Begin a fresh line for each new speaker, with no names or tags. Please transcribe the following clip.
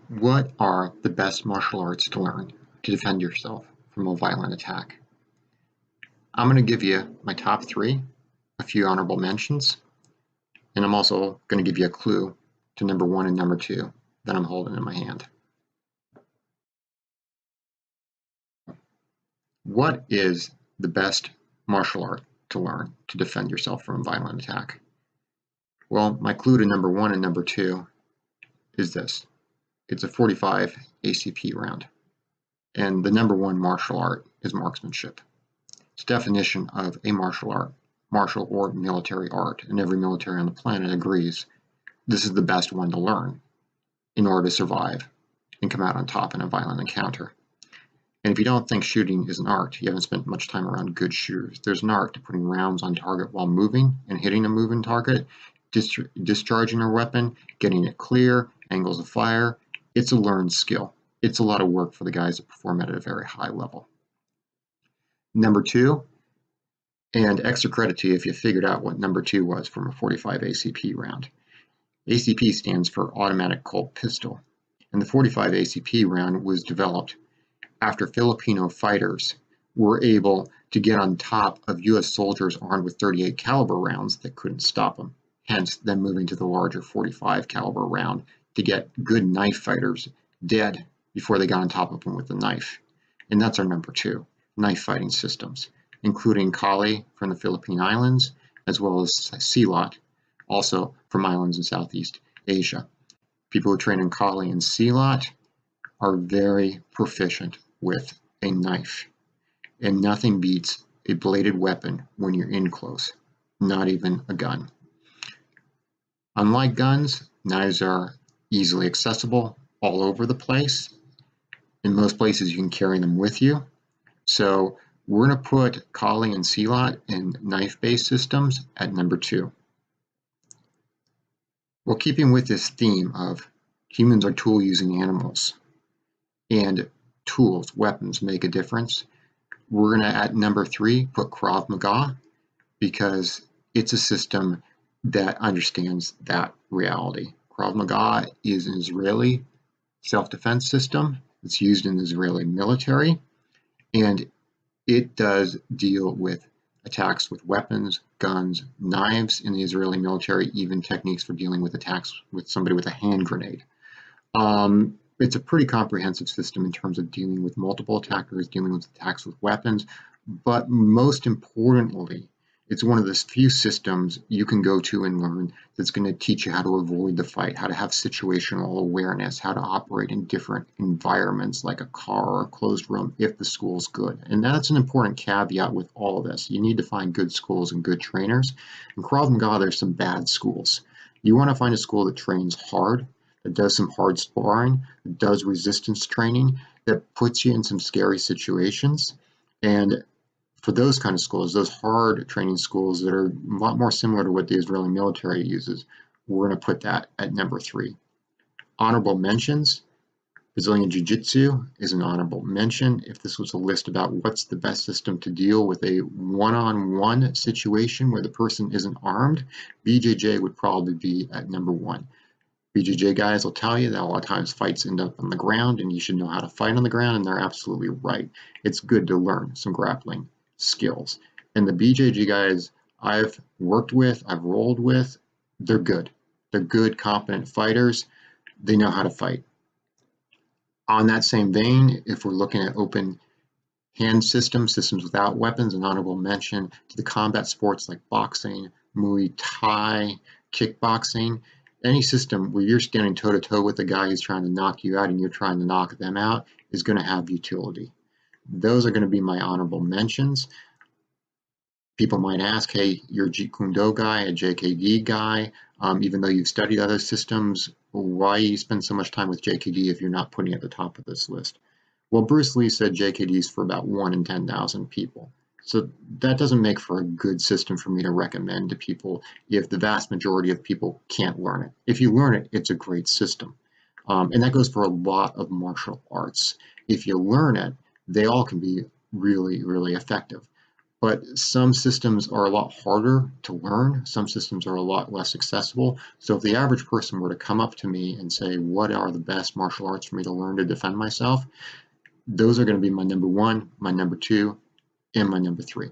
What are the best martial arts to learn to defend yourself from a violent attack? I'm going to give you my top three, a few honorable mentions, and I'm also going to give you a clue to number one and number two that I'm holding in my hand. What is the best martial art to learn to defend yourself from a violent attack? Well, my clue to number one and number two is this. It's a 45 ACP round. And the number one martial art is marksmanship. Its definition of a martial or military art, and every military on the planet agrees this is the best one to learn in order to survive and come out on top in a violent encounter. And if you don't think shooting is an art, you haven't spent much time around good shooters. There's an art to putting rounds on target while moving and hitting a moving target, discharging a weapon, getting it clear, angles of fire. It's a learned skill. It's a lot of work for the guys that perform at a very high level. Number two, and extra credit to you if you figured out what number two was from a 45 ACP round. ACP stands for Automatic Colt Pistol, and the 45 ACP round was developed after Filipino fighters were able to get on top of U.S. soldiers armed with 38 caliber rounds that couldn't stop them, hence them moving to the larger 45 caliber round to get good knife fighters dead before they got on top of them with the knife. And that's our number two, knife fighting systems, including Kali from the Philippine Islands, as well as Silat, also from islands in Southeast Asia. People who train in Kali and Silat are very proficient with a knife, and nothing beats a bladed weapon when you're in close, not even a gun. Unlike guns, knives are easily accessible all over the place. In most places, you can carry them with you. So we're going to put Kali and Silat in knife-based systems at number two. Well, keeping with this theme of humans are tool-using animals, and tools, weapons make a difference, we're going to, at number three, put Krav Maga, because it's a system that understands that reality. Krav Maga is an Israeli self-defense system. It's used in the Israeli military, and it does deal with attacks with weapons, guns, knives in the Israeli military, even techniques for dealing with attacks with somebody with a hand grenade. It's a pretty comprehensive system in terms of dealing with multiple attackers, dealing with attacks with weapons, but most importantly, it's one of the few systems you can go to and learn that's going to teach you how to avoid the fight, how to have situational awareness, how to operate in different environments like a car or a closed room if the school's good. And that's an important caveat with all of this. You need to find good schools and good trainers. In Krav Maga, there's some bad schools. You want to find a school that trains hard, that does some hard sparring, that does resistance training, that puts you in some scary situations. And for those kind of schools, those hard training schools that are a lot more similar to what the Israeli military uses, we're going to put that at number three. Honorable mentions, Brazilian Jiu-Jitsu is an honorable mention. If this was a list about what's the best system to deal with a one-on-one situation where the person isn't armed, BJJ would probably be at number one. BJJ guys will tell you that a lot of times fights end up on the ground and you should know how to fight on the ground, and they're absolutely right. It's good to learn some grappling skills. And the BJJ guys I've worked with, I've rolled with, they're good. They're good, competent fighters. They know how to fight. On that same vein, if we're looking at open hand systems without weapons, an honorable mention to the combat sports like boxing, Muay Thai, kickboxing, any system where you're standing toe-to-toe with a guy who's trying to knock you out and you're trying to knock them out is going to have utility. Those are going to be my honorable mentions. People might ask, hey, you're a Jeet Kune Do guy, a JKD guy, even though you've studied other systems, why you spend so much time with JKD if you're not putting it at the top of this list? Well, Bruce Lee said JKD is for about 1 in 10,000 people. So that doesn't make for a good system for me to recommend to people if the vast majority of people can't learn it. If you learn it, it's a great system. And that goes for a lot of martial arts. If you learn it, they all can be really, really effective. But some systems are a lot harder to learn. Some systems are a lot less accessible. So if the average person were to come up to me and say, what are the best martial arts for me to learn to defend myself? Those are going to be my number one, my number two, and my number three.